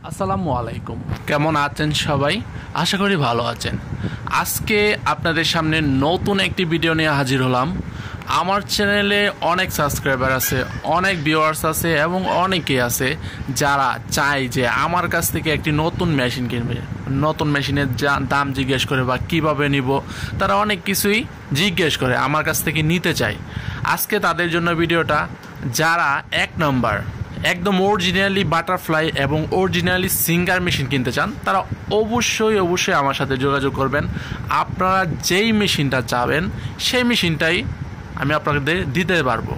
আসসালামু আলাইকুম, কেমন আছেন সবাই? আশা করি ভালো আছেন। আজকে আপনাদের সামনে নতুন একটি ভিডিও নিয়ে হাজির হলাম। আমার চ্যানেলে অনেক সাবস্ক্রাইবার আছে, অনেক ভিউয়ার্স আছে এবং অনেকেই আছে যারা চায় যে আমার কাছ থেকে একটি নতুন মেশিন কিনবে। নতুন মেশিনের দাম জিজ্ঞেস করে বা কিভাবে নিব, তারা অনেক কিছুই জিজ্ঞেস করে আমার কাছ থেকে নিতে চায়। আজকে তাদের জন্য ভিডিওটা, যারা এক নম্বর একদম অরিজিনালি বাটারফ্লাই এবং অরিজিনালি সিঙ্গার মেশিন কিনতে চান, তারা অবশ্যই আমার সাথে যোগাযোগ করবেন। আপনারা যেই মেশিনটা চাবেন সেই মেশিনটাই আমি আপনাদের দিতে পারবো।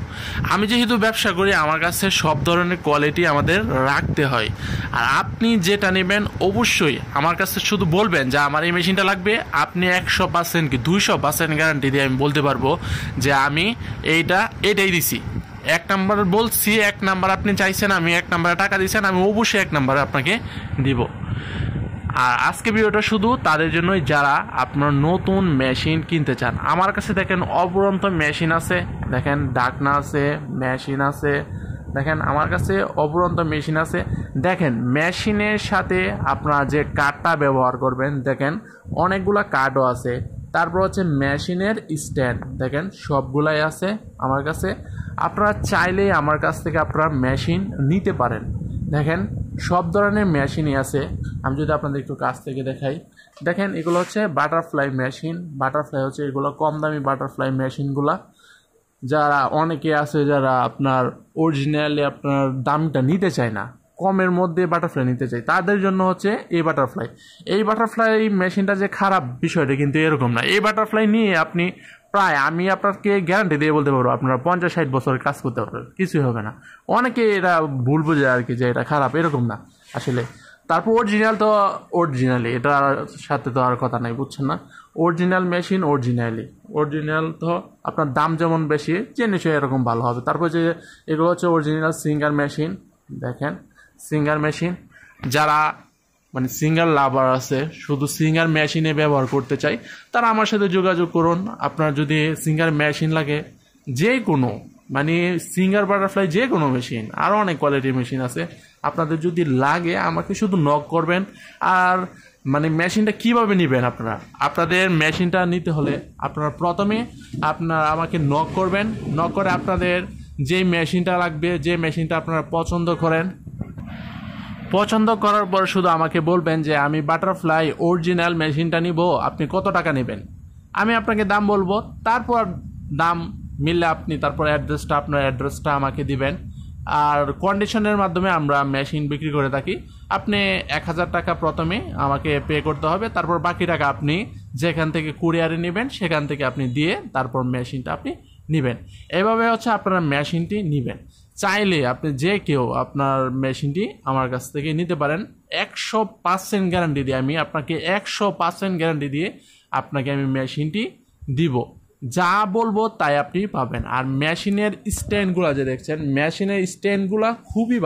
আমি যেহেতু ব্যবসা করি, আমার কাছে সব ধরনের কোয়ালিটি আমাদের রাখতে হয়। আর আপনি যেটা নেবেন অবশ্যই আমার কাছে শুধু বলবেন যে আমার এই মেশিনটা লাগবে, আপনি 100% কি 200% গ্যারান্টি দিয়ে আমি বলতে পারবো যে আমি এটাই দিছি। এক নাম্বার বলছি, এক নাম্বার আপনি চাইছেন, আমি এক নাম্বারে টাকা দিচ্ছেন, আমি অবশ্যই এক নাম্বারে আপনাকে দিব। আর আজকে ভিডিওটা শুধু তাদের জন্যই যারা আপনার নতুন মেশিন কিনতে চান। আমার কাছে দেখেন অপরন্ত মেশিন আছে, দেখেন ডাকনা আছে, মেশিন আছে, দেখেন আমার কাছে অপরন্ত মেশিন আছে। দেখেন মেশিনের সাথে আপনারা যে কার্ডটা ব্যবহার করবেন, দেখেন অনেকগুলা কার্ডও আছে। তারপর হচ্ছে মেশিনের স্ট্যান্ড, দেখেন সবগুলাই আছে আমার কাছে। আপনারা চাইলেই আমার কাছ থেকে আপনারা মেশিন নিতে পারেন। দেখেন সব ধরনের মেশিনই আছে। আমি যদি আপনাদের একটু কাছ থেকে দেখাই, দেখেন এগুলো হচ্ছে বাটারফ্লাই মেশিন। বাটারফ্লাই হচ্ছে এগুলো কম দামি বাটারফ্লাই মেশিনগুলা। যারা অনেকে আছে যারা আপনার অরিজিনালি আপনার দামটা নিতে চায় না, কমের মধ্যে বাটারফ্লাই নিতে চাই, তাদের জন্য হচ্ছে এই বাটারফ্লাই মেশিনটা যে খারাপ বিষয়টা কিন্তু এরকম না। এই বাটারফ্লাই নিয়ে আপনি প্রায়, আমি আপনাকে গ্যারান্টি দিয়ে বলতে পারবো, আপনারা 50-60 বছর কাজ করতে পারবেন, কিছুই হবে না। অনেকে এটা ভুল বোঝে আর কি, যে এটা খারাপ, এরকম না আসলে। তারপর অরিজিনাল তো অরিজিনালি, এটার সাথে তো আর কথা নাই, বুঝছেন না? অরিজিনাল মেশিন অরিজিনাল তো আপনার দাম যেমন বেশি, জিনিসও এরকম ভালো হবে। তারপর যে এগুলো হচ্ছে অরিজিনাল সিঙ্গার মেশিন। দেখেন সিঙ্গার মেশিন, যারা মানে সিঙ্গার লাভার আছে, শুধু সিঙ্গার মেশিনে ব্যবহার করতে চাই, তারা আমার সাথে যোগাযোগ করুন। আপনার যদি সিঙ্গার মেশিন লাগে, যে কোনো মানে সিঙ্গার বাটারফ্লাই যে কোনো মেশিন, আরও অনেক কোয়ালিটির মেশিন আছে, আপনাদের যদি লাগে আমাকে শুধু নক করবেন। আর মানে মেশিনটা কিভাবে নেবেন, আপনাদের মেশিনটা নিতে হলে আপনারা প্রথমে আমাকে নক করবেন। নক করে আপনাদের যেই মেশিনটা লাগবে, যে মেশিনটা আপনারা পছন্দ করার পর শুধু আমাকে বলবেন যে আমি বাটারফ্লাই অরিজিনাল মেশিনটা নিব, আপনি কত টাকা নেবেন। আমি আপনাকে দাম বলবো, তারপর দাম মিললে আপনি তারপর আপনার অ্যাড্রেসটা আমাকে দিবেন। আর কন্ডিশনের মাধ্যমে আমরা মেশিন বিক্রি করে থাকি। আপনি 1000 টাকা প্রথমে আমাকে পে করতে হবে, তারপর বাকি টাকা আপনি যেখান থেকে কুরিয়ারে নেবেন সেখান থেকে আপনি দিয়ে তারপর মেশিনটা আপনি নেবেন। এভাবে হচ্ছে আপনারা মেশিনটি নেবেন। চাইলে আপনি যে কেউ আপনার মেশিনটি আমার কাছ থেকে নিতে পারেন। 100% গ্যারান্টি দিয়ে আমি আপনাকে 100% গ্যারান্টি দিয়ে আপনাকে আমি মেশিনটি দিব। যা বলবো তাই আপনি পাবেন। আর মেশিনের স্ট্যান্ডগুলো যে দেখছেন, মেশিনের স্ট্যান্ডগুলো খুবই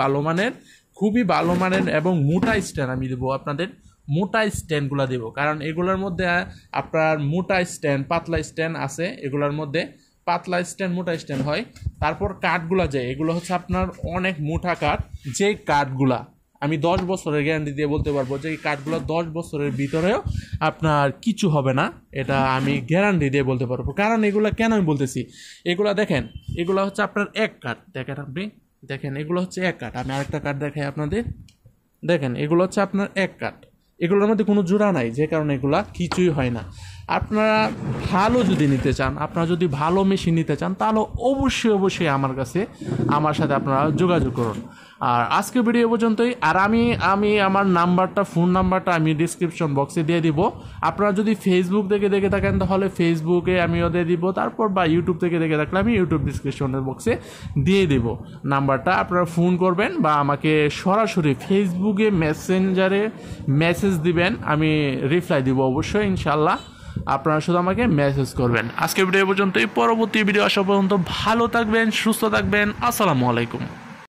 ভালো মানের এবং মোটা স্ট্যান্ড আমি দেবো আপনাদের। মোটা স্ট্যান্ডগুলো দেবো, কারণ এগুলোর মধ্যে আপনার মোটা স্ট্যান্ড, পাতলা স্ট্যান্ড আছে। এগুলোর মধ্যে পাতলা স্ট্যান্ড, মোটা স্ট্যান্ড হয়। তারপর কাঠগুলা এগুলো হচ্ছে আপনার অনেক মোটা কাঠ। যে কাঠগুলা আমি 10 বছরের গ্যারান্টি দিয়ে বলতে পারবো যে এই কাঠগুলো 10 বছরের ভিতরেও আপনার কিছু হবে না, এটা আমি গ্যারান্টি দিয়ে বলতে পারবো। কারণ এগুলো কেন আমি বলতেছি, এগুলা দেখেন, এগুলো হচ্ছে আপনার এক কাঠ। দেখেন এগুলো হচ্ছে এক কাঠ। আমি আরেকটা কাঠ দেখাই আপনাদের। দেখেন এগুলো হচ্ছে আপনার এক কাঠ। এগুলোর মধ্যে কোনো জোড়া নাই, যে কারণে এগুলা কিছুই হয় না। আপনারা ভালো যদি নিতে চান, আপনারা যদি ভালো মেশিন নিতে চান, তাহলে অবশ্যই আমার সাথে আপনারা যোগাযোগ করুন। আর আজকে ভিডিও পর্যন্তই। আর আমি আমার ফোন নাম্বারটা আমি ডিসক্রিপশন বক্সে দিয়ে দিব। আপনারা যদি ফেসবুক থেকে দেখে থাকেন তাহলে ফেসবুকে আমিও দিয়ে দিব, তারপর বা ইউটিউব থেকে দেখে থাকলে আমি ইউটিউব ডিসক্রিপশনের বক্সে দিয়ে দিব নাম্বারটা। আপনারা ফোন করবেন বা আমাকে সরাসরি ফেসবুকে মেসেঞ্জারে মেসেজ দিবেন, আমি রিপ্লাই দিব অবশ্যই ইনশাল্লাহ। আপনারা শুধু আমাকে মেসেজ করবেন। আজকে ভিডিও পর্যন্তই। পরবর্তী ভিডিও আসা পর্যন্ত ভালো থাকবেন, সুস্থ থাকবেন। আসসালামু আলাইকুম।